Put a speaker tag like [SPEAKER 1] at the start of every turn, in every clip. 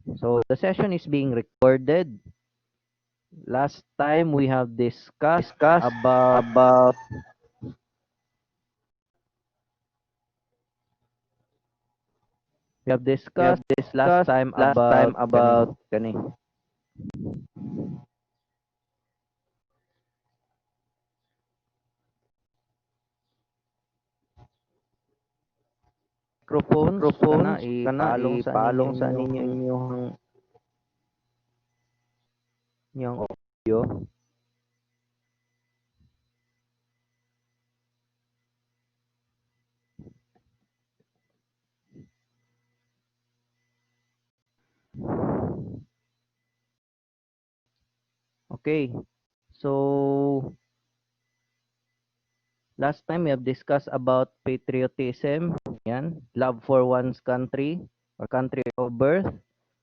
[SPEAKER 1] So the session is being recorded. Last time we have discussed about we have discussed last time about kani microphones kana ipaalong sa ninyo inyong audio. Okay. So last time we have discussed about patriotism, yan, love for one's country or country of birth.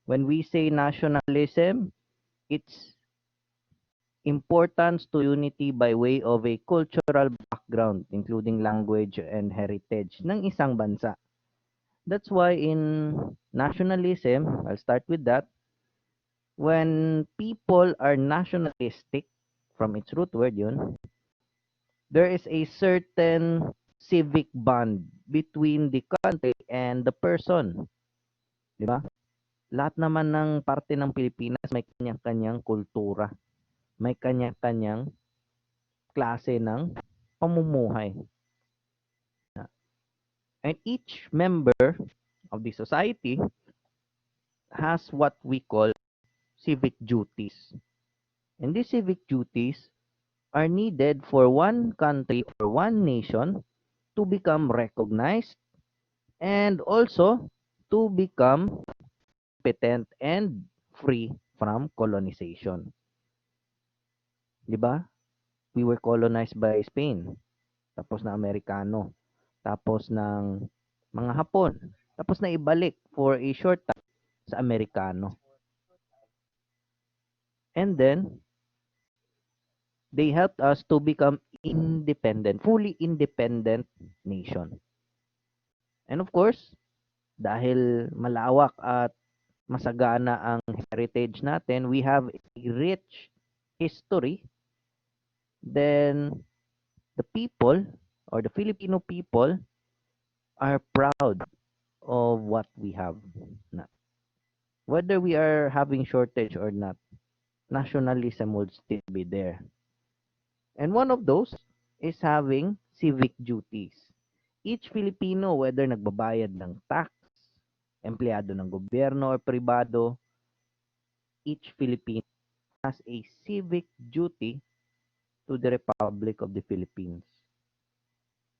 [SPEAKER 1] When we say nationalism, it's importance to unity by way of a cultural background, including language and heritage ng isang bansa. That's why in nationalism, I'll start with that, when people are nationalistic, from its root word yun, there is a certain civic bond between the country and the person. Di ba? Lahat naman ng parte ng Pilipinas may kanya-kanyang kultura, may kanya-kanyang klase ng pamumuhay. And each member of the society has what we call civic duties. And these civic duties are needed for one country or one nation to become recognized and also to become competent and free from colonization. 'Di ba? We were colonized by Spain, tapos na Amerikano, tapos ng mga Hapon, tapos na ibalik for a short time sa Amerikano. And then they helped us to become independent, fully independent nation. And of course, dahil malawak at masagana ang heritage natin, we have a rich history, then the people or the Filipino people are proud of what we have. Whether we are having shortage or not, nationalism would still be there. And one of those is having civic duties. Each Filipino, whether nagbabayad ng tax, empleyado ng gobyerno or pribado, each Filipino has a civic duty to the Republic of the Philippines.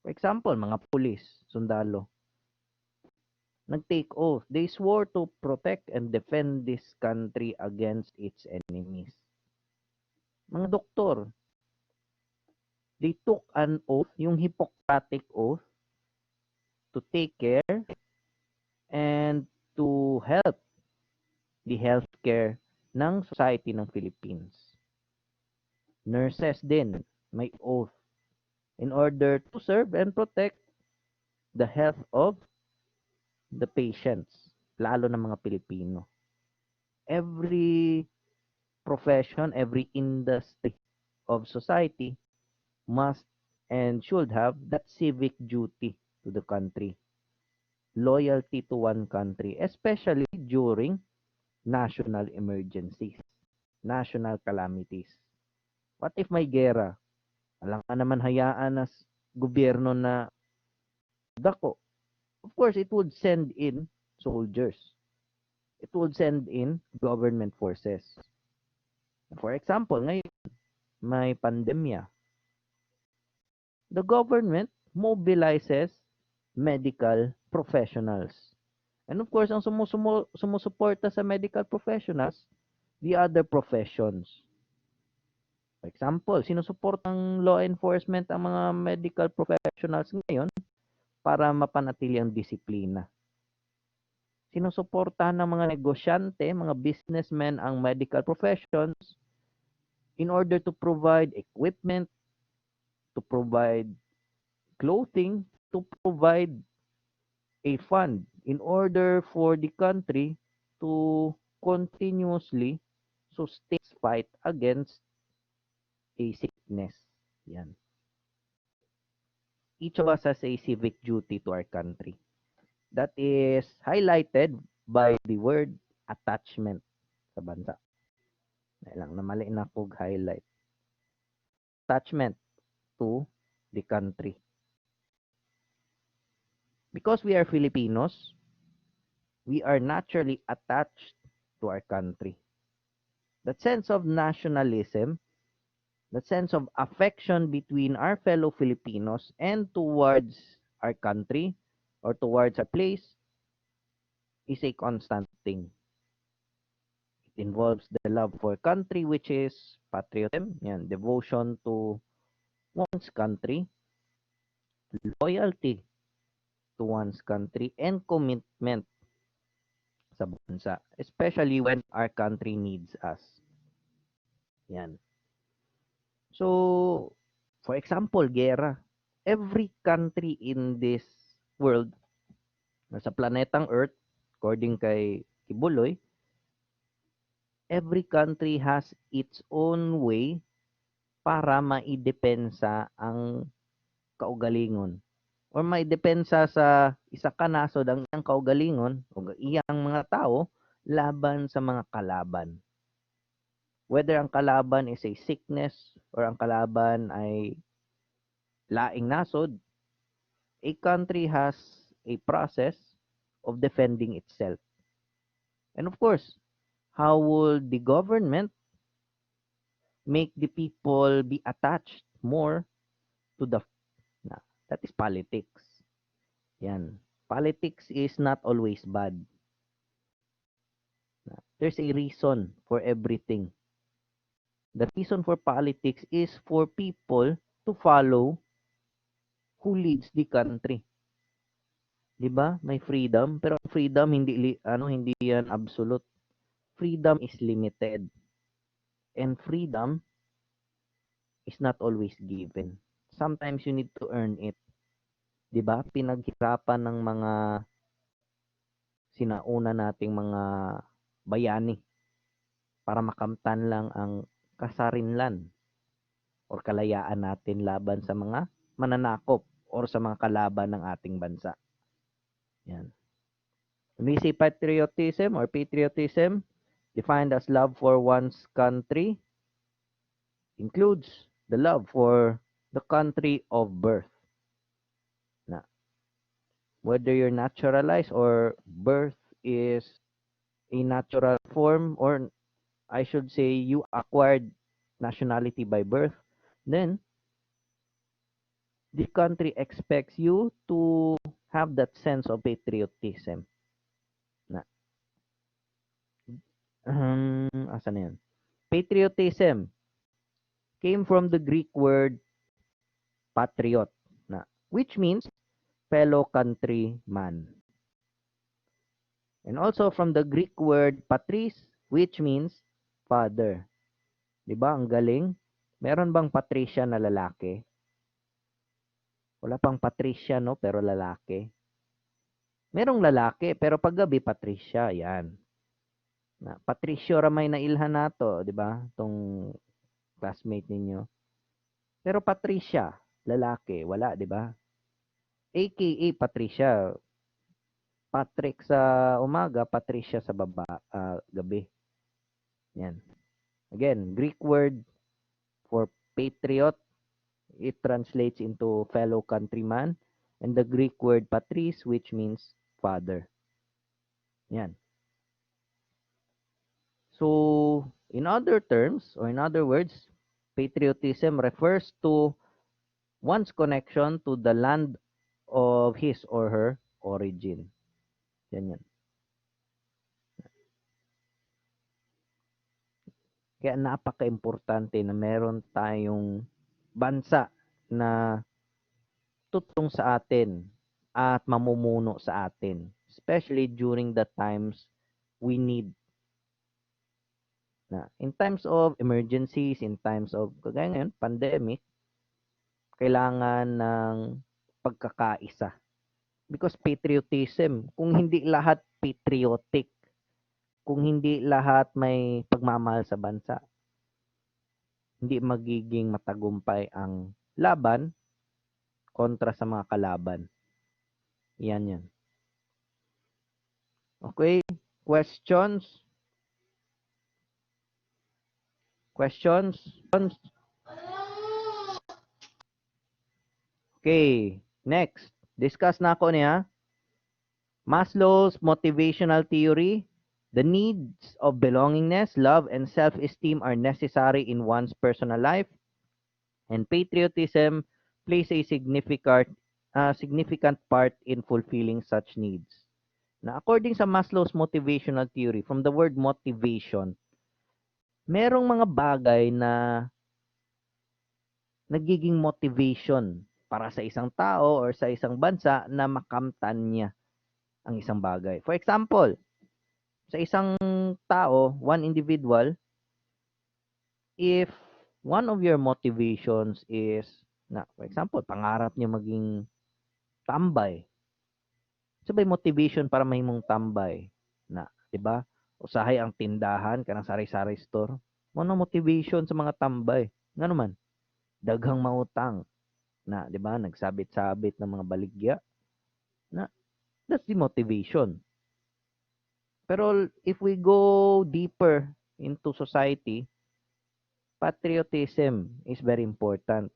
[SPEAKER 1] For example, mga pulis, sundalo, nag-take oath. They swore to protect and defend this country against its enemies. Mga doktor, they took an oath, yung Hippocratic oath, to take care and to help the healthcare ng society ng Philippines. Nurses din, may oath in order to serve and protect the health of the patients, lalo ng mga Pilipino. Every profession, every industry of society must and should have that civic duty to the country. Loyalty to one country, especially during national emergencies, national calamities. What if may gera? Alam ka naman hayaan na gobyerno na dako. Of course, it would send in soldiers. It would send in government forces. For example, ngayon may pandemya. The government mobilizes medical professionals. And of course, ang sumusuporta sa medical professionals, the other professions. For example, sinusupport ng law enforcement ang mga medical professionals ngayon para mapanatili ang disiplina. Sinusuportahan ng mga negosyante, mga businessmen ang medical professions in order to provide equipment, to provide clothing, to provide a fund in order for the country to continuously sustain fight against a sickness. Yan. Each of us has a civic duty to our country. That is highlighted by the word attachment sa bansa. Lang na mali na kog highlight. Attachment to the country. Because we are Filipinos, we are naturally attached to our country. That sense of nationalism, that sense of affection between our fellow Filipinos and towards our country or towards our place is a constant thing. It involves the love for country, which is patriotism, yan, devotion to one's country, loyalty to one's country, and commitment sa bansa, especially when our country needs us. Yan. So, for example, gera. Every country in this world, sa planetang Earth, according kay Kibuloy, every country has its own way para maidepensa ang kaugalingon. Or maidepensa sa isa ka nasod ang iyang kaugalingon o iyang mga tao laban sa mga kalaban. Whether ang kalaban is a sickness or ang kalaban ay laing nasod, a country has a process of defending itself. And of course, how would the government make the people be attached more to the that is politics. Yan. Politics is not always bad. There's a reason for everything. The reason for politics is for people to follow who leads the country. 'Di ba? May freedom, pero freedom hindi yan absolute. Freedom is limited. And freedom is not always given. Sometimes you need to earn it. 'Di ba? Pinaghirapan ng mga sinauna nating mga bayani para makamtan lang ang kasarinlan or kalayaan natin laban sa mga mananakop or sa mga kalaban ng ating bansa. Yan. When we say patriotism or patriotism, defined as love for one's country, includes the love for the country of birth. Na, whether you're naturalized or birth is a natural form, or I should say you acquired nationality by birth, then the country expects you to have that sense of patriotism. Na, asan na yan? Patriotism came from the Greek word patriot, na, which means fellow countryman. And also from the Greek word patris, which means father. 'Di ba ang galing? Meron bang Patricia na lalaki? Wala pang Patricia, no, pero lalaki. Merong lalaki, pero paggabi Patricia, 'yan. Na Patricio ramay na ilhan nato, 'di ba? Tong classmate ninyo. Pero Patricia, lalaki, wala, 'di ba? AKA Patricia. Patrick sa umaga, Patricia sa gabi. Yan. Again, Greek word for patriot, it translates into fellow countryman, and the Greek word patris, which means father. Yan. So, in other terms, or in other words, patriotism refers to one's connection to the land of his or her origin. Yan yan. Kaya napaka-importante na meron tayong bansa na tutulong sa atin at mamumuno sa atin, especially during the times we need. Na in times of emergencies, in times of kagaya ngayon, pandemic, kailangan ng pagkakaisa. Because patriotism, kung hindi lahat patriotic, kung hindi lahat may pagmamahal sa bansa, hindi magiging matagumpay ang laban kontra sa mga kalaban. Yan yan. Okay, questions? Questions? Okay, next. Discuss na ako niya. Maslow's motivational theory. The needs of belongingness, love, and self-esteem are necessary in one's personal life, and patriotism plays a significant part in fulfilling such needs. Now, according sa Maslow's motivational theory, from the word motivation, merong mga bagay na nagiging motivation para sa isang tao or sa isang bansa na makamtan niya ang isang bagay. For example, sa isang tao, one individual, if one of your motivations is, na, for example, pangarap niya maging tambay, sabay motivation para mahimong tambay na, 'di ba? Usahay ang tindahan kanang sari-sari store. Ano motivation sa mga tambay? Ngano man, daghang mautang na, 'di ba? Nagsabit-sabit ng mga baligya na, that's the motivation. Pero if we go deeper into society, patriotism is very important.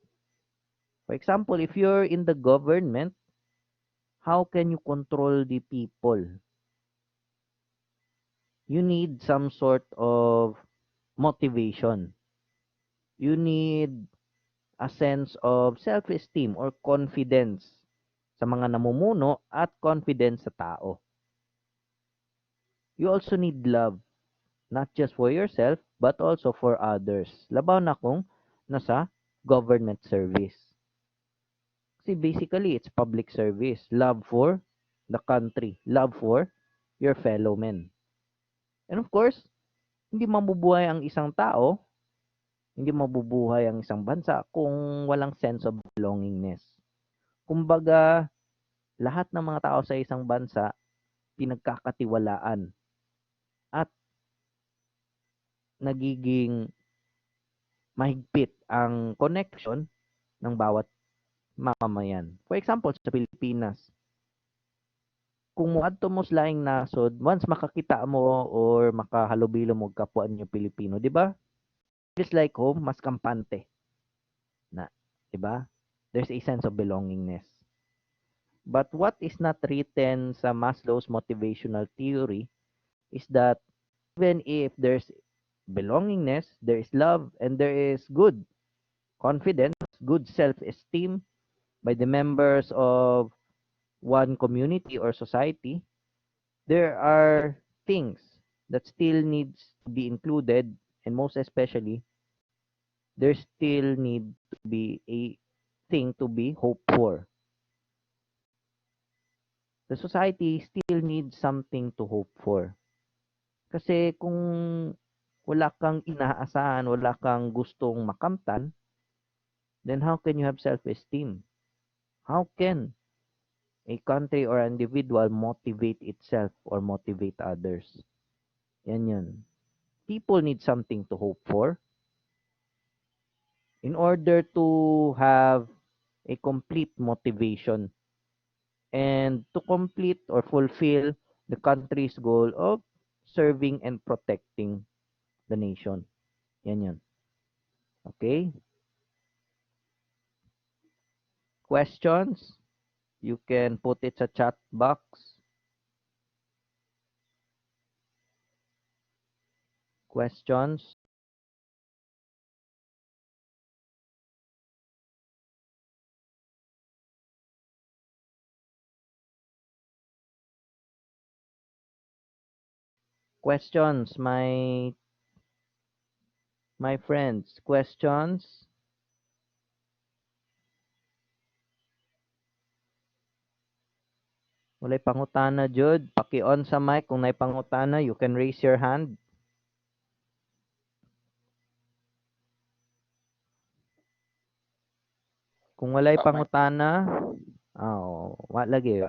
[SPEAKER 1] For example, if you're in the government, how can you control the people? You need some sort of motivation. You need a sense of self-esteem or confidence sa mga namumuno at confidence sa tao. You also need love, not just for yourself, but also for others. Labaw na kung nasa government service. Kasi basically, it's public service. Love for the country. Love for your fellow men. And of course, hindi mabubuhay ang isang tao, hindi mabubuhay ang isang bansa kung walang sense of belongingness. Kumbaga, lahat ng mga tao sa isang bansa pinagkakatiwalaan at nagiging mahigpit ang connection ng bawat mamamayan. For example, sa Pilipinas, kung moadto mo sa laing nasod, once makakita mo or makahalubilo mo kapwa niyo Pilipino, di ba? Just like home, mas kampante na, di ba? There's a sense of belongingness. But what is not written sa Maslow's motivational theory is that even if there's belongingness, there is love, and there is good confidence, good self-esteem by the members of one community or society, there are things that still needs to be included, and most especially, there still need to be a thing to be hoped for. The society still needs something to hope for. Kasi kung wala kang inaasahan, wala kang gustong makamtan, then how can you have self-esteem? How can a country or individual motivate itself or motivate others? Yan yun. People need something to hope for. In order to have a complete motivation and to complete or fulfill the country's goal of serving and protecting the nation. Yan yun. Okay? Questions? You can put it sa chat box. Questions? Questions, my friends. Questions? Walay pangutana, Jud. Paki-on sa mic kung may pangutana. You can raise your hand. Kung walay pangutana, wa lagi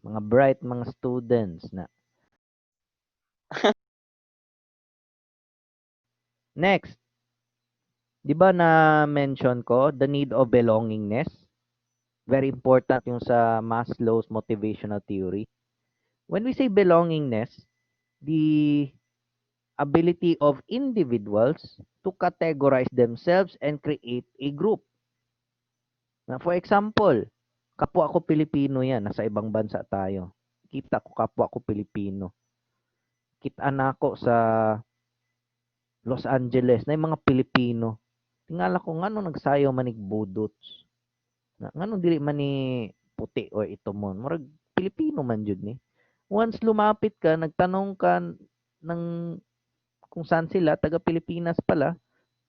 [SPEAKER 1] mga bright mga students na Next, 'di ba na-mention ko the need of belongingness? Very important yung sa Maslow's motivational theory. When we say belongingness, the ability of individuals to categorize themselves and create a group. Na for example, kapwa ko Pilipino yan, nasa ibang bansa tayo. Kita ko kapwa ko Pilipino. Kita na ako sa Los Angeles na yung mga Pilipino. Tingala ko ngano nagsayo manig budots. Ngano dili man ni puti or ito mo. Murag Pilipino man jud ni. Once lumapit ka, nagtanong ka ng kung saan sila, taga Pilipinas pala,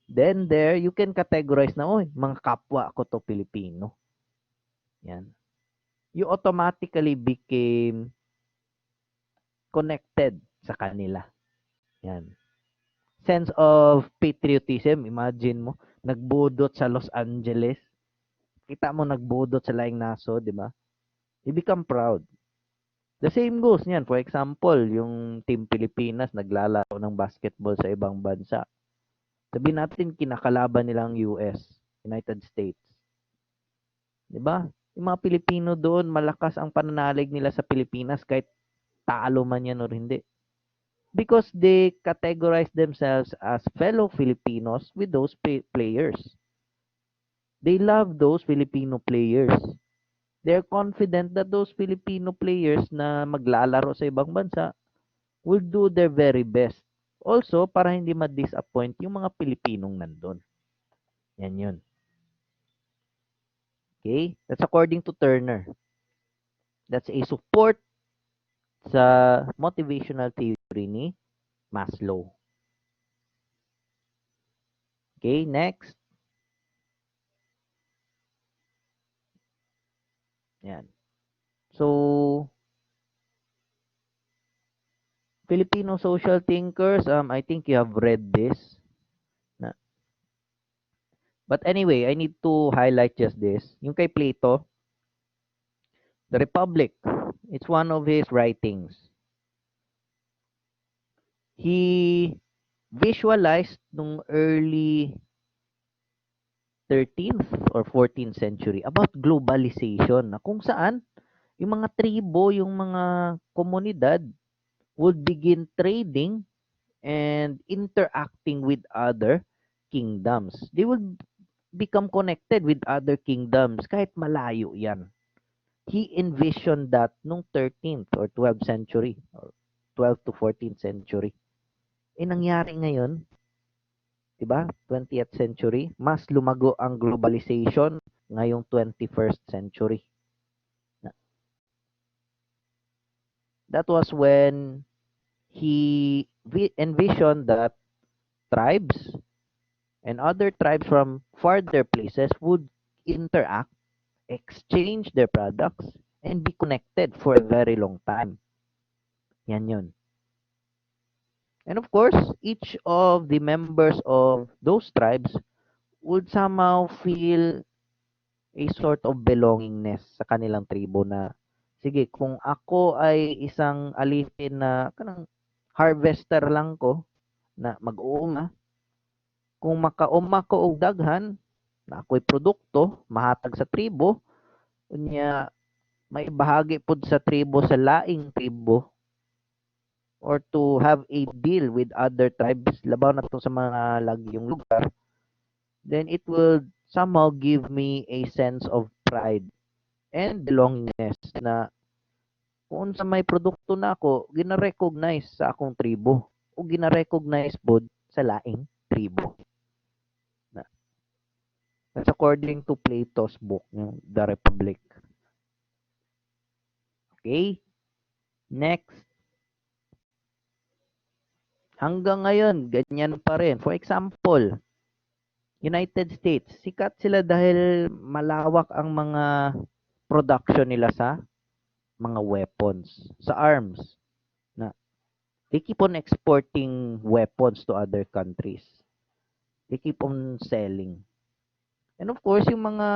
[SPEAKER 1] then there you can categorize na, oy, mga kapwa ko to Pilipino. Yan. You automatically became connected sa kanila. Yan. Sense of patriotism, imagine mo, nagbudot sa Los Angeles. Kita mo nagbudot sa laing naso, di ba? You become proud. The same goes niyan. For example, yung Team Pilipinas naglalaro ng basketball sa ibang bansa. Sabihin natin kinakalaban nilang US, United States. 'Di ba? Yung mga Pilipino doon, malakas ang pananalig nila sa Pilipinas kahit talo man yan or hindi. Because they categorize themselves as fellow Filipinos with those players. They love those Filipino players. They're confident that those Filipino players na maglalaro sa ibang bansa will do their very best. Also, para hindi ma-disappoint yung mga Pilipinong nandun. Yan yun. Okay? That's according to Turner. That's a support sa motivational theory ni Maslow. Okay, next. Yan. So, Filipino social thinkers, I think you have read this. But anyway, I need to highlight just this. Yung kay Plato, The Republic, it's one of his writings. He visualized nung early 13th or 14th century about globalization na kung saan yung mga tribo, yung mga komunidad would begin trading and interacting with other kingdoms. They would become connected with other kingdoms kahit malayo yan. He envisioned that nung 13th or 12th century or 12th to 14th century. Nangyari ngayon, 'di ba? 20th century, mas lumago ang globalization ngayong 21st century. That was when he envisioned that tribes and other tribes from farther places would interact, exchange their products, and be connected for a very long time. Yan yun. And of course, each of the members of those tribes would somehow feel a sort of belongingness sa kanilang tribo na, sige, kung ako ay isang alipin na kanang harvester lang ko, na mag-uuma, kung makauma ko og daghan, na ako'y produkto, mahatag sa tribo, unya may bahagi pod sa tribo sa laing tribo, or to have a deal with other tribes, labaw na to sa mga lagyong lugar, then it will somehow give me a sense of pride and belongingness na kung sa may produkto na ako, gina-recognize sa akong tribo o gina-recognize pod sa laing tribo. That's according to Plato's book, The Republic. Okay? Next. Hanggang ngayon, ganyan pa rin. For example, United States, sikat sila dahil malawak ang mga production nila sa mga weapons, sa arms. Na they keep on exporting weapons to other countries. They keep on selling. And of course, yung mga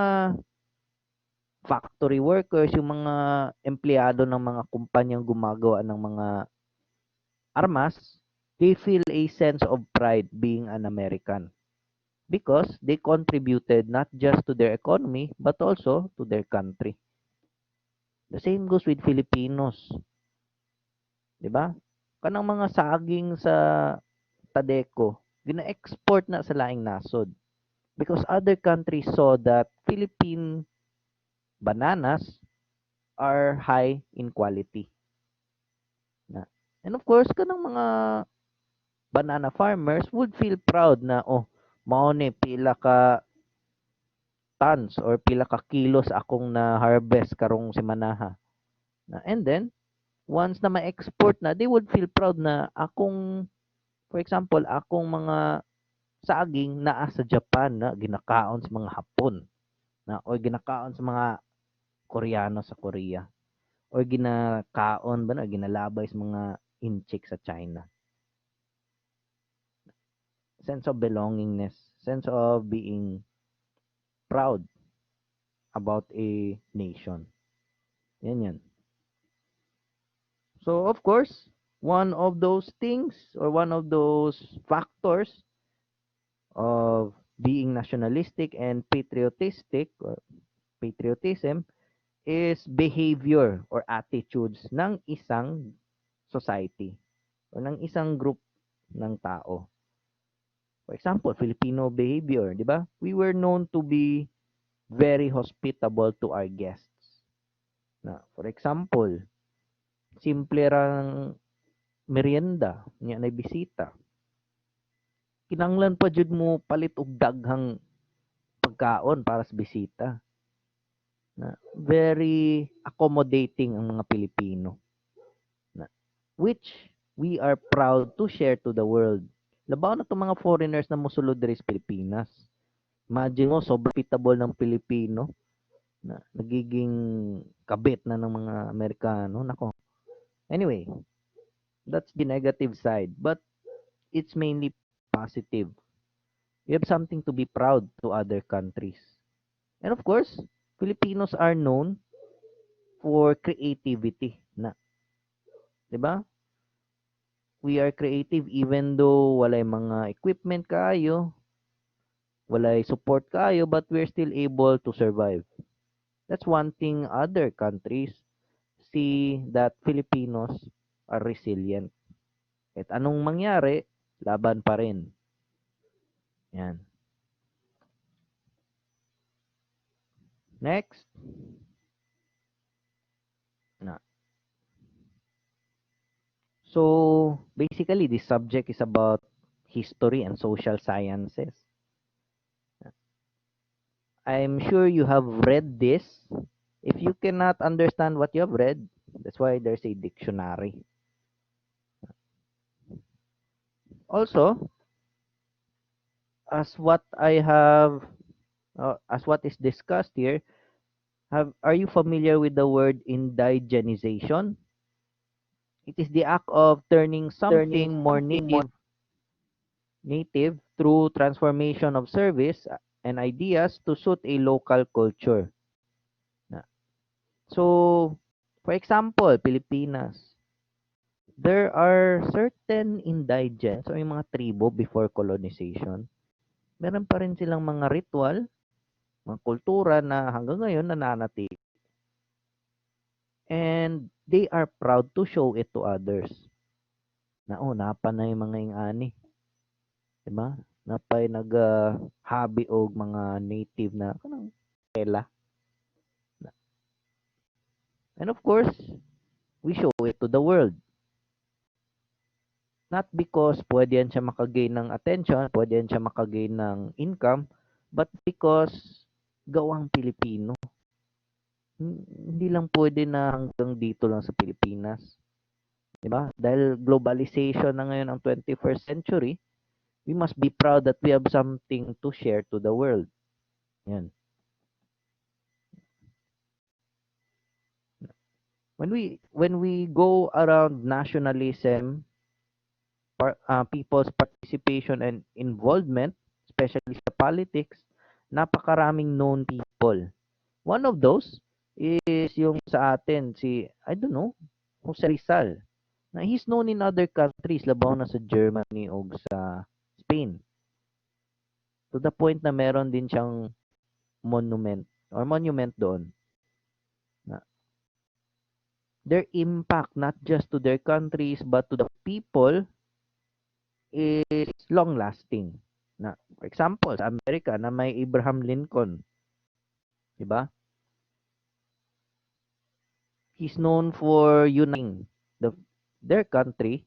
[SPEAKER 1] factory workers, yung mga empleyado ng mga kumpanyang gumagawa ng mga armas, They feel a sense of pride being an American because they contributed not just to their economy but also to their country. The same goes with Filipinos, 'di ba? Kanang mga saging sa Tadeco, gina-export na sa laing nasod because other countries saw that Philippine bananas are high in quality. Na. And of course, kanang mga banana farmers would feel proud na, oh, mao ni pila ka tons or pila ka kilos akong na harvest karong semanaha. Na, and then, once na ma-export na, they would feel proud na akong, for example, akong mga saging naa sa Japan na ginakaon sa mga Hapon na o ginakaon sa mga Koreano sa Korea or ginakaon ba na ginalabay sa mga inchik sa China. Sense of belongingness, sense of being proud about a nation. Yan. So of course, one of those things or one of those factors of being nationalistic and patriotistic or patriotism is behavior or attitudes ng isang society o ng isang group ng tao. For example, Filipino behavior, di ba? We were known to be very hospitable to our guests. Na, for example, simple rang merienda niya na bisita. Kinanglan pa jud mo palit og daghang pagkaon para sa bisita. Na, very accommodating ang mga Pilipino. Na, which we are proud to share to the world. Labaw na itong mga foreigners na musulod diri sa Pilipinas. Imagine mo, sobrang hospitable ng Pilipino na nagiging kabit na ng mga Amerikano. Nako. Anyway, that's the negative side. But it's mainly positive. We have something to be proud to other countries. And of course, Filipinos are known for creativity na, 'di ba? We are creative even though walay mga equipment kayo, walay support kayo, but we're still able to survive. That's one thing other countries see that Filipinos are resilient. At anong mangyari, laban pa rin. Yan. Next. Na. So, basically, this subject is about history and social sciences. I'm sure you have read this. If you cannot understand what you have read, that's why there's a dictionary. Also, as what I have, as what is discussed here, are you familiar with the word indigenization? It is the act of turning something more native through transformation of service and ideas to suit a local culture. So, for example, Pilipinas, there are certain indigents o yung mga tribo before colonization. Meron pa rin silang mga ritual, mga kultura na hanggang ngayon nananatili. And they are proud to show it to others. Na, oh, napanay mga ingani. Diba? Napay nag-hobby og mga native na kanang tela. And of course, we show it to the world. Not because pwede yan siya makagain ng attention, pwede yan siya makagain ng income, but because gawang Pilipino. Hindi lang pwede na hanggang dito lang sa Pilipinas. Diba? Dahil globalization na ngayon ang 21st century, we must be proud that we have something to share to the world. Yan. When we go around nationalism, people's participation and involvement, especially sa politics, napakaraming known people. One of those is yung sa atin, I don't know, Jose Rizal. Na he's known in other countries, labaw na sa Germany o sa Spain. To the point na meron din siyang monument doon. Na their impact not just to their countries but to the people is long lasting. Na for example, sa Amerika na may Abraham Lincoln, 'di ba? He's known for uniting their country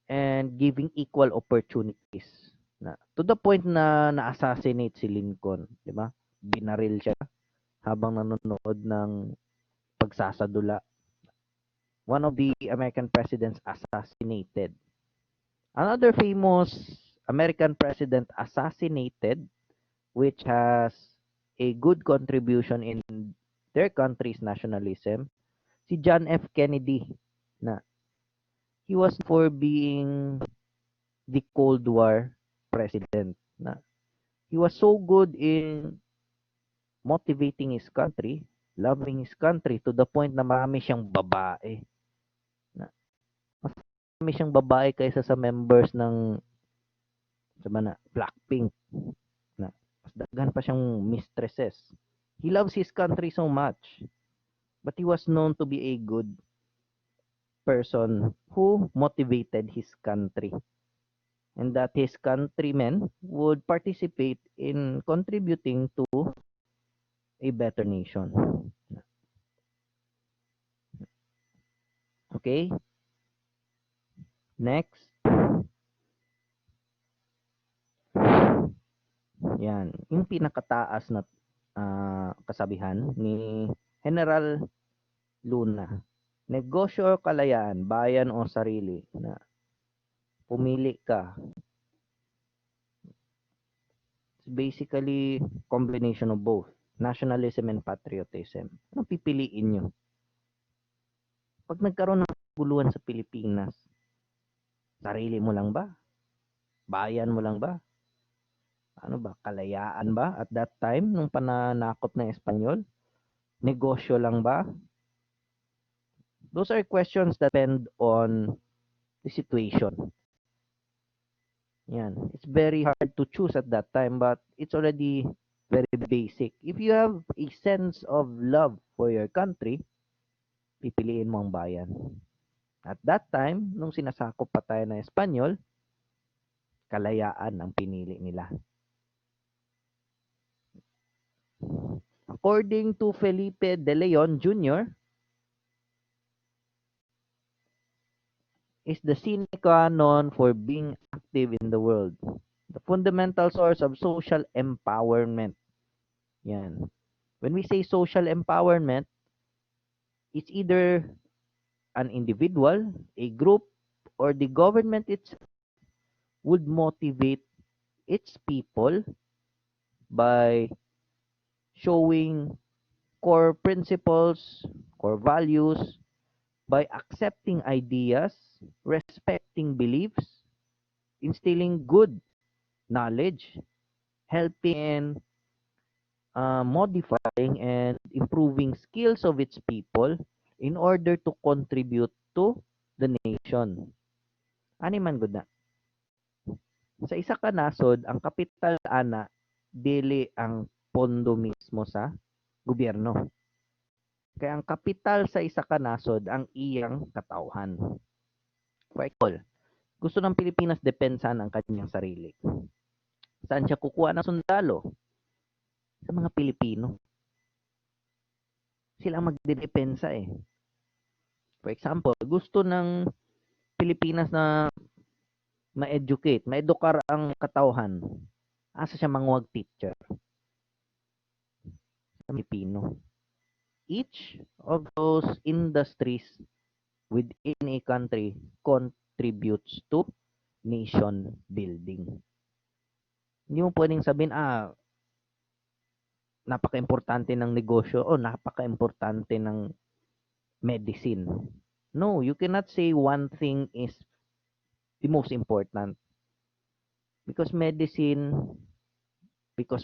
[SPEAKER 1] and giving equal opportunities. Na to the point na na-assassinate si Lincoln, 'di ba? Binaril siya habang nanonood ng pagsasadula. One of the American presidents assassinated. Another famous American president assassinated which has a good contribution in their country's nationalism, si John F. Kennedy. Na he was for being the Cold War president. Na he was so good in motivating his country, loving his country to the point na marami siyang babae. Na mas marami siyang babae kaysa sa members ng Blackpink. Na mas daghan pa siyang mistresses. He loves his country so much, but he was known to be a good person who motivated his country and that his countrymen would participate in contributing to a better nation. Okay? Next. Yan. Yung pinakataas na kasabihan ni General Luna. Negosyo o kalayaan, bayan o sarili. Na pumili ka. It's basically combination of both. Nationalism and patriotism. Anong pipiliin nyo? Pag nagkaroon ng guluhan sa Pilipinas, sarili mo lang ba? Bayan mo lang ba? Ano ba? Kalayaan ba? At that time, nung pananakop ng Espanyol? Negosyo lang ba? Those are questions that depend on the situation. Yan. It's very hard to choose at that time, but it's already very basic. If you have a sense of love for your country, pipiliin mo ang bayan. At that time, nung sinasakop pa tayo ng Espanyol, kalayaan ang pinili nila. According to Felipe de Leon Jr., is the sine qua non for being active in the world. The fundamental source of social empowerment. Yan. When we say social empowerment, it's either an individual, a group, or the government itself would motivate its people by showing core principles, core values, by accepting ideas, respecting beliefs, instilling good knowledge, helping in modifying and improving skills of its people in order to contribute to the nation. Ani man gud na. Sa isa ka nasod, ang kapital ana dili ang pondo mismo sa gobyerno. Kaya ang kapital sa isa ka nasod ang iyang katawhan. For example, gusto ng Pilipinas depensahan ang kanyang sarili. Saan siya kukuha ng sundalo? Sa mga Pilipino. Sila ang magdedepensa eh. For example, gusto ng Pilipinas na ma-educate, ma-edukar ang katawhan. Asa siya manguwag teacher? Sa Pilipino. Each of those industries within a country contributes to nation building. Hindi mo pwedeng sabihin, napaka-importante ng negosyo o napaka-importante ng medicine. No, you cannot say one thing is the most important. Because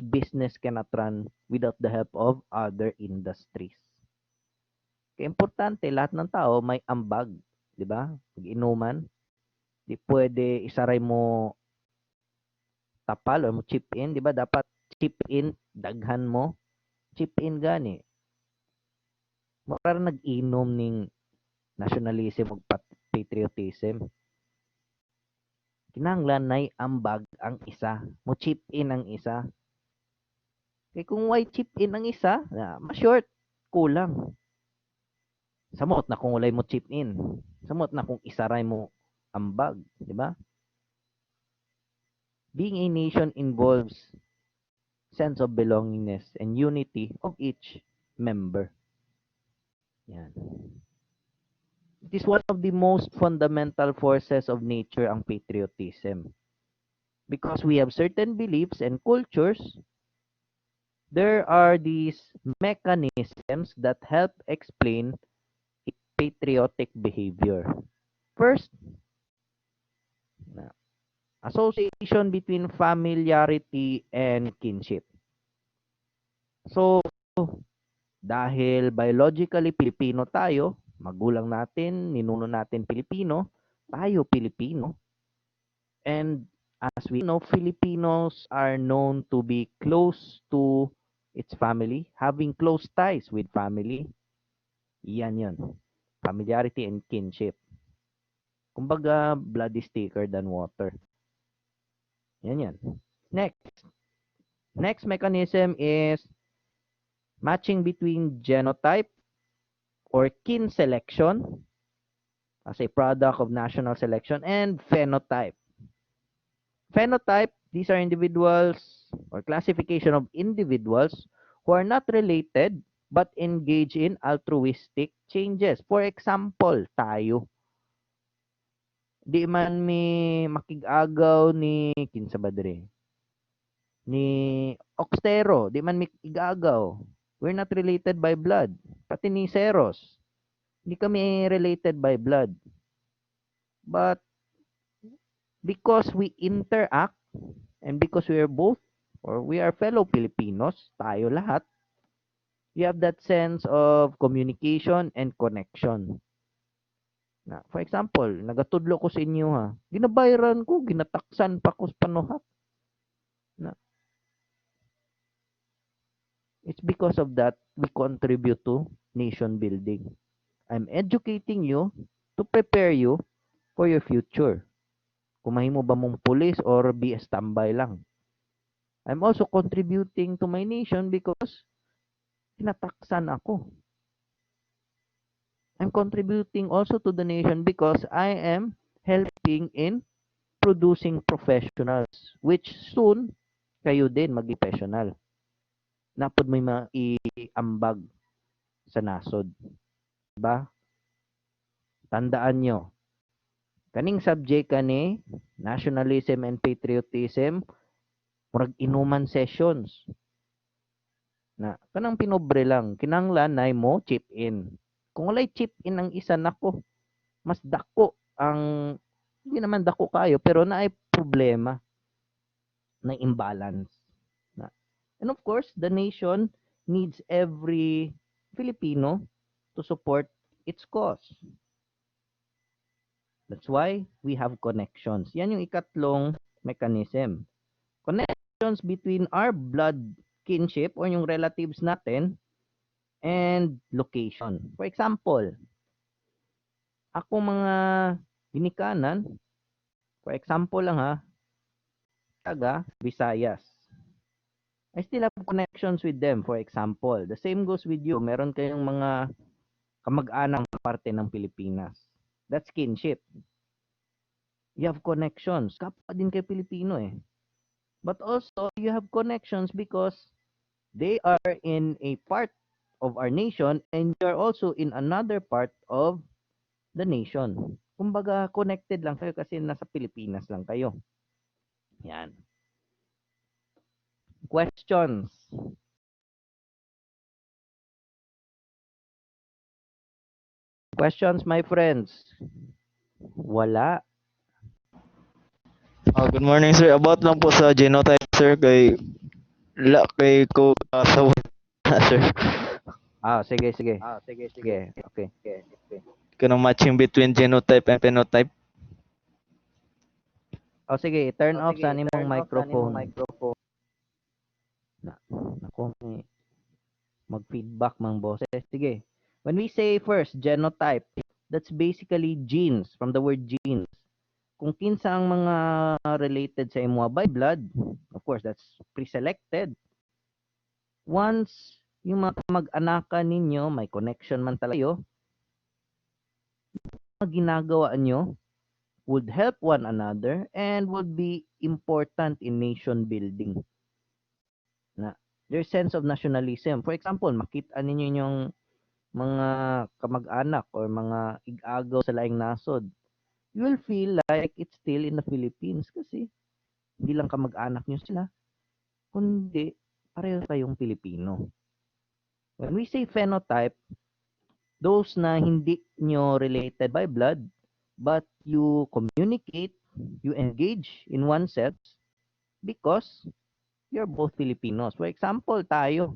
[SPEAKER 1] business cannot run without the help of other industries. Kaya importante, lahat ng tao may ambag di ba? Pag-inuman, di pwede isaray mo tapal or mo chip in, di ba? Dapat chip in, daghan mo, chip in gani. Para nag-inom ning nationalism ug patriotism. Kinahanglan nay ambag ang isa, mo chip in ang isa. Kay kung why chip in ang isa, ma-short, kulang. Samot na kung walay mo chip in. Samot na kung isaray mo ambag, di ba? Being a nation involves sense of belongingness and unity of each member. Yan. It is one of the most fundamental forces of nature ang patriotism. Because we have certain beliefs and cultures, there are these mechanisms that help explain patriotic behavior. First, association between familiarity and kinship. So, dahil biologically Pilipino tayo, magulang natin, ninuno natin Pilipino, tayo Pilipino. And as we know, Filipinos are known to be close to its family, having close ties with family. Yan yun. Familiarity and kinship. Kumbaga, blood is thicker than water. Yan yan. Next mechanism is matching between genotype or kin selection as a product of national selection and phenotype. Phenotype, these are individuals or classification of individuals who are not related but engage in altruistic changes. For example, tayo. Di man mi makig-agaw ni kinsa ba diri? Ni Oxtero, di man mi igagaw. We're not related by blood. Pati ni Seros, hindi kami related by blood. But because we interact and because we are both or we are fellow Filipinos, tayo lahat, you have that sense of communication and connection. Na, for example, nagatudlo ko sa inyo ha, ginabayaran ko, ginataksan pa ko sa panuhat. Na, it's because of that we contribute to nation building. I'm educating you to prepare you for your future. Kung mahimo ba mong pulis or be a standby lang. I'm also contributing to my nation because tinataksan ako. I'm contributing also to the nation because I am helping in producing professionals, which soon kayo din maging professional. Napod may maiambag sa nasod. Diba? Tandaan nyo, kaning subject kani, nationalism and patriotism, murag inuman sessions. Na, kanang pinobre lang, kinanglan na mo chip in. Kung walay chip in ang isa nako, mas dako ang hindi naman dako kayo pero naay problema na imbalance. And of course, the nation needs every Filipino to support its cause. That's why we have connections. Yan yung ikatlong mechanism. Connections between our blood kinship or yung relatives natin and location. For example, ako mga ginikanan, for example lang ha, taga Visayas. I still have connections with them, for example. The same goes with you. Meron kayong mga kamag-anak parte ng Pilipinas. That's kinship. You have connections. Kapwa din kay Pilipino eh. But also, you have connections because they are in a part of our nation and you are also in another part of the nation. Kumbaga, connected lang kayo kasi nasa Pilipinas lang kayo. Yan. Questions? Questions, my friends? Wala.
[SPEAKER 2] Good morning sir. About lang po sa genotype sir kay ko sa sir.
[SPEAKER 1] Sige. Sige, okay.
[SPEAKER 2] Kanang matching between genotype and phenotype.
[SPEAKER 1] O sige, turn off sa nimong microphone. Na, nako, may mag-feedback mang boses. Sige. When we say first, genotype, that's basically genes, from the word genes. Kung kinsa ang mga related sa imo by blood, of course, that's pre-selected. Once yung mga mag-anakan ninyo, may connection man talaga, mga ginagawa nyo would help one another and would be important in nation building. Na their sense of nationalism. For example, makita ninyo yung mga kamag-anak or mga ig-agaw sa laing nasod. You will feel like it's still in the Philippines kasi hindi lang kamag-anak nyo sila, kundi pareho kayong Pilipino. When we say phenotype, those na hindi nyo related by blood, but you communicate, you engage in oneself because you're both Filipinos. For example, tayo,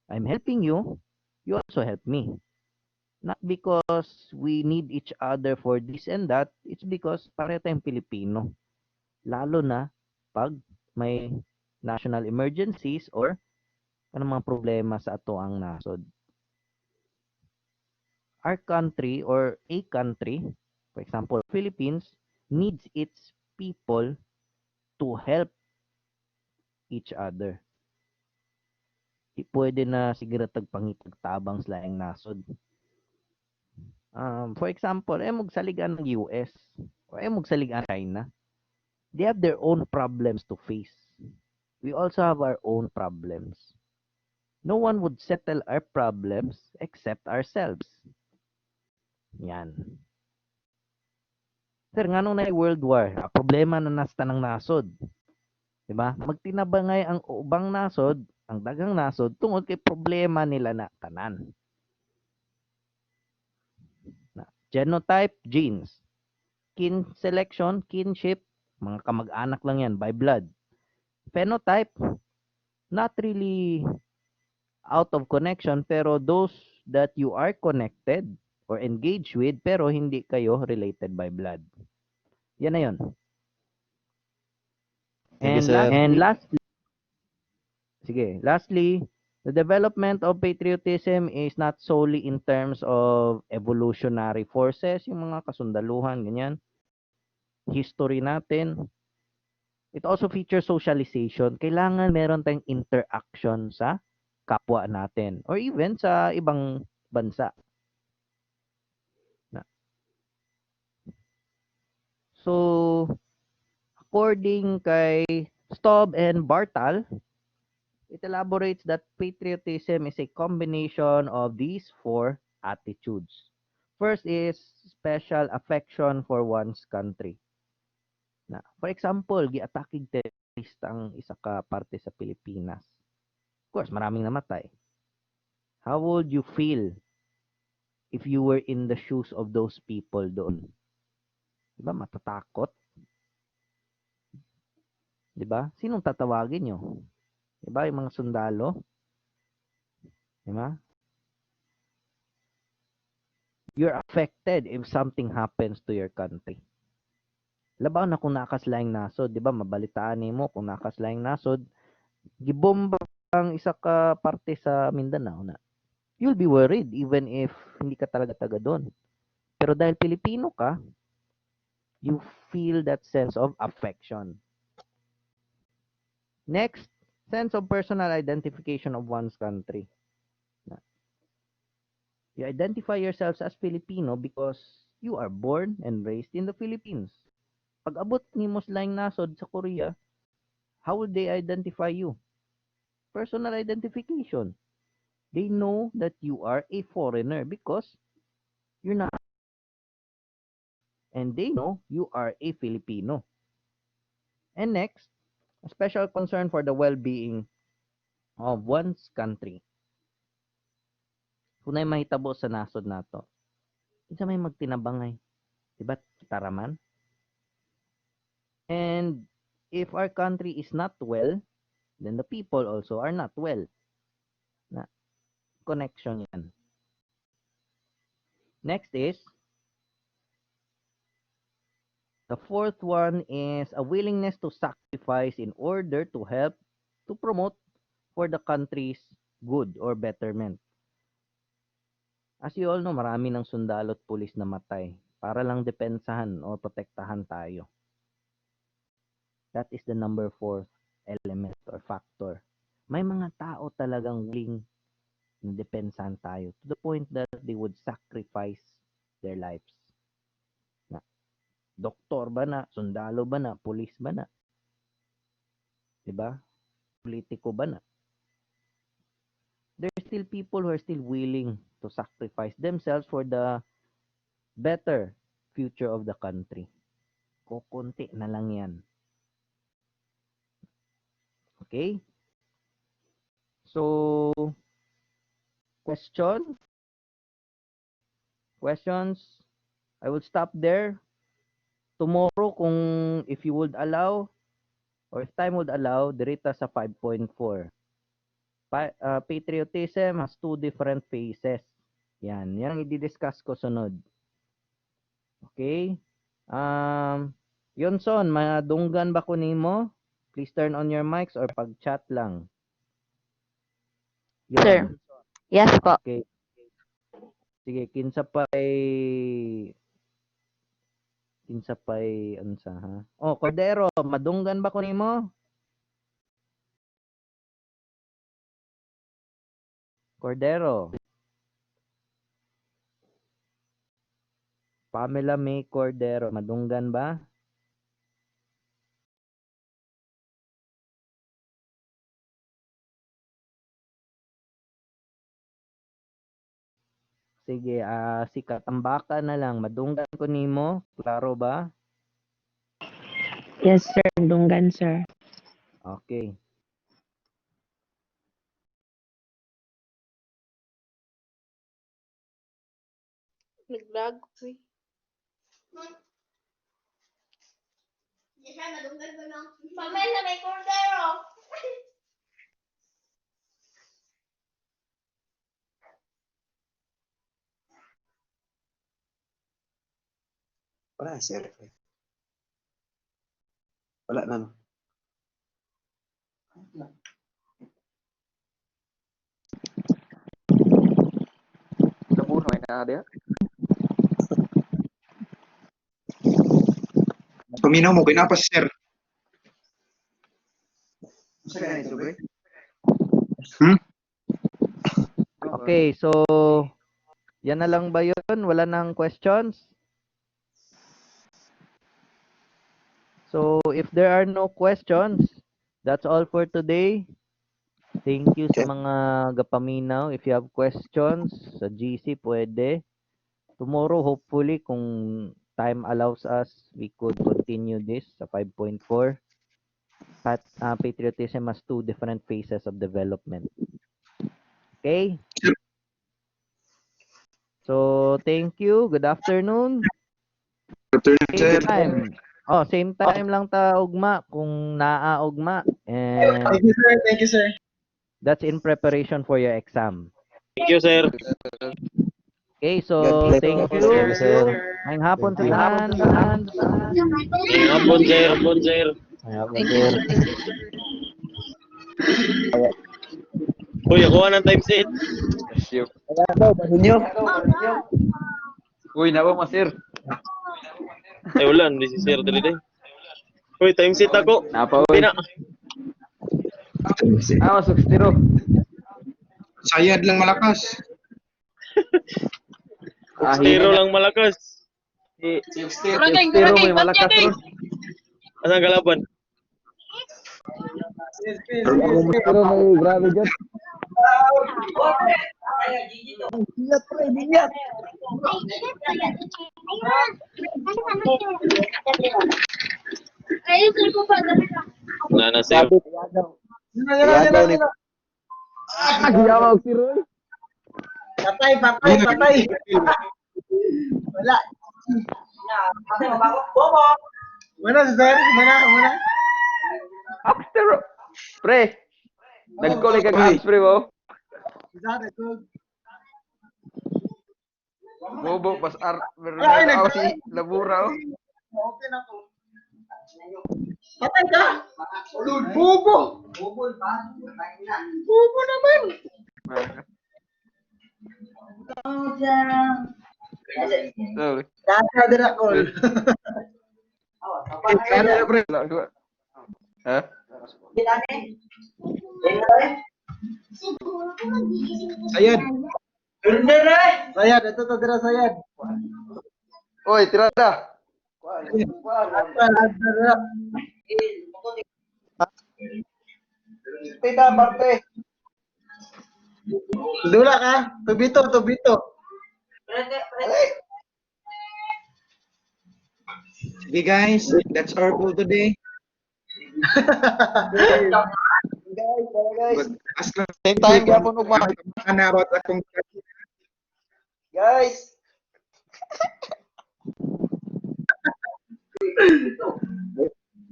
[SPEAKER 1] I'm helping you, you also help me. Not because we need each other for this and that, it's because pareho tayong Pilipino. Lalo na pag may national emergencies or mga problema sa ato ang nasod. Our country or a country, for example, Philippines, needs its people to help each other. Di pwede na siguro tagpangitagtabang sila ang nasod. For example, magsaligan ng US or magsaligan ng China. They have their own problems to face. We also have our own problems. No one would settle our problems except ourselves. Yan. Sir, nga nung na World War, problema na nasta ng nasod. Diba? Magtinabangay ang ubang nasod, ang dagang nasod, tungod kay problema nila na tanan. Na, genotype, genes. Kin selection, kinship, mga kamag-anak lang yan, by blood. Phenotype, not really out of connection, pero those that you are connected or engaged with, pero hindi kayo related by blood. Yan na yun.
[SPEAKER 2] Thank you, sir.
[SPEAKER 1] Lastly, the development of patriotism is not solely in terms of evolutionary forces, yung mga kasundaluhan, ganyan, history natin. It also features socialization. Kailangan meron tayong interaction sa kapwa natin or even sa ibang bansa. So, according kay Staub and Bartal, it elaborates that patriotism is a combination of these four attitudes. First is special affection for one's country. Na, for example, giatakig terrorist ang isa ka parte sa Pilipinas. Of course, maraming namatay. How would you feel if you were in the shoes of those people doon? Diba, matatakot? Diba? Sinong tatawagin nyo? Diba, yung mga sundalo? Diba? You're affected if something happens to your country. Labaw na kung nakaslaing nasod, di ba? Mabalitaan mo kung nakaslaing nasod, gibomba ang isa ka parte sa Mindanao na. You'll be worried even if hindi ka talaga taga doon. Pero dahil Pilipino ka, you feel that sense of affection. Next, sense of personal identification of one's country. You identify yourselves as Filipino because you are born and raised in the Philippines. Pag abot ni Muslim nasod sa Korea, how would they identify you? Personal identification. They know that you are a foreigner because you're not. And they know you are a Filipino. And next, a special concern for the well-being of one's country. Kung may mahitabo sa nasod nato, isa may magtinabangay. Diba? Taraman. And if our country is not well, then the people also are not well. Na connection yan. Next is The fourth one is a willingness to sacrifice in order to help to promote for the country's good or betterment. As you all know, marami ng sundalo at pulis na matay para lang depensahan o protektahan tayo. That is the number 4 element or factor. May mga tao talagang willing na depensahan tayo to the point that they would sacrifice their lives. Na, doktor ba na, sundalo ba na, pulis ba na, diba? Politiko ba na? There's still people who are still willing to sacrifice themselves for the better future of the country. Kukunti na lang yan. Okay? So, questions? I will stop there. Tomorrow, kung if you would allow, or if time would allow, dirita sa 5.4. Patriotism has two different phases. Yan ang i-discuss ko sunod. Okay? Yonson, madunggan ba ko nimo? Please turn on your mics or pag-chat lang. Yon.
[SPEAKER 3] Sir. Yes po.
[SPEAKER 1] Okay. Sige, kinsa pay unsa ha? Oh, Cordero, madunggan ba ko nimo? Cordero. Pamela May Cordero, madunggan ba? Sige, si Katambaka na lang, madunggan ko nimo, klaro ba?
[SPEAKER 3] Yes, sir. Dunggan, sir.
[SPEAKER 1] Okay.
[SPEAKER 4] Nag-vlog ko eh. Pamela, may Cordero!
[SPEAKER 5] Wala, sir. Wala na.
[SPEAKER 2] Laburo na dia.
[SPEAKER 5] Paminaw mo, kinapas, sir.
[SPEAKER 1] Okay, so yan na lang ba yun? Wala nang questions? So if there are no questions, that's all for today. Thank you sa mga gapaminaw. If you have questions sa GC, pwede. Tomorrow, hopefully, kung time allows us, we could continue this sa 5.4. Patriotism has two different phases of development. Okay? So, thank you. Good afternoon. Same time. Oh, same time lang ta ugma kung naa-ugma. And
[SPEAKER 5] Thank you, sir. Thank you, sir.
[SPEAKER 1] that's in preparation for your exam.
[SPEAKER 2] Thank you, sir.
[SPEAKER 1] Okay, so thank you. Ngayong hapon sa tanan.
[SPEAKER 2] Hapon, sir. Uy, ako ng time set.
[SPEAKER 6] Uy, nabo mo, sir.
[SPEAKER 2] Ay, wala. Hindi si sir dali day. Uy, time set ako.
[SPEAKER 6] Napa,
[SPEAKER 2] Uy
[SPEAKER 6] uy.
[SPEAKER 2] na.
[SPEAKER 6] Masuk stiro.
[SPEAKER 5] Sayad lang malakas.
[SPEAKER 2] Zero lang malakas.
[SPEAKER 6] Stiro may malakas, bro.
[SPEAKER 2] Asang kalaban?
[SPEAKER 6] Stiro may grabe dyan.
[SPEAKER 2] Wala na, sir.
[SPEAKER 6] Yawa, stiro.
[SPEAKER 5] Patay. Wala. Wala, sir. Wala.
[SPEAKER 6] Stiro. Pre. Nagkulik kag abs, pre, mo. Bobo, pas meron na ako si Labura, oh.
[SPEAKER 5] Okay na to. Patay ka! Ulod, bobo! Bobo naman!
[SPEAKER 6] Sorry.
[SPEAKER 5] Kaka din ako. Kano na, pre?
[SPEAKER 6] Wala, dua. Ha?
[SPEAKER 5] Sayad. Sayad, ito to dira sayad.
[SPEAKER 6] Oy, tirada.
[SPEAKER 5] Dira. Pita parte. Dula ka, tubito.
[SPEAKER 7] Okay guys, that's our goal today.
[SPEAKER 2] Guys,
[SPEAKER 7] Ask lang
[SPEAKER 2] same time gyapon ug mga
[SPEAKER 7] na about akong
[SPEAKER 2] guys.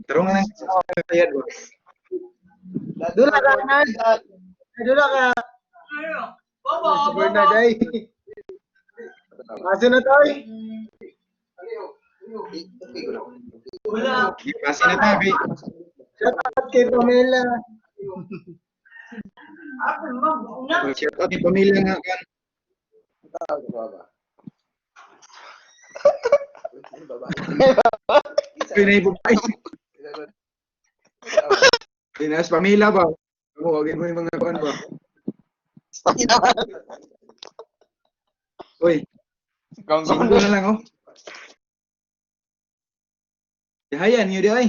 [SPEAKER 7] tarong lang sa sayad boss.
[SPEAKER 5] Dula ka na. Dula ka. Sabar na day. Aso na tayo.
[SPEAKER 7] Ipasi na tayo kay
[SPEAKER 5] Shout out kay Pamela.
[SPEAKER 7] shout out ni pamilya nga kan. Pinay bubay. Pinas pamilya ba? Mo wagin mo yung mga kuan ba? Uy,
[SPEAKER 2] Kang
[SPEAKER 7] singko na lang oh. Dahayan niyo di ay.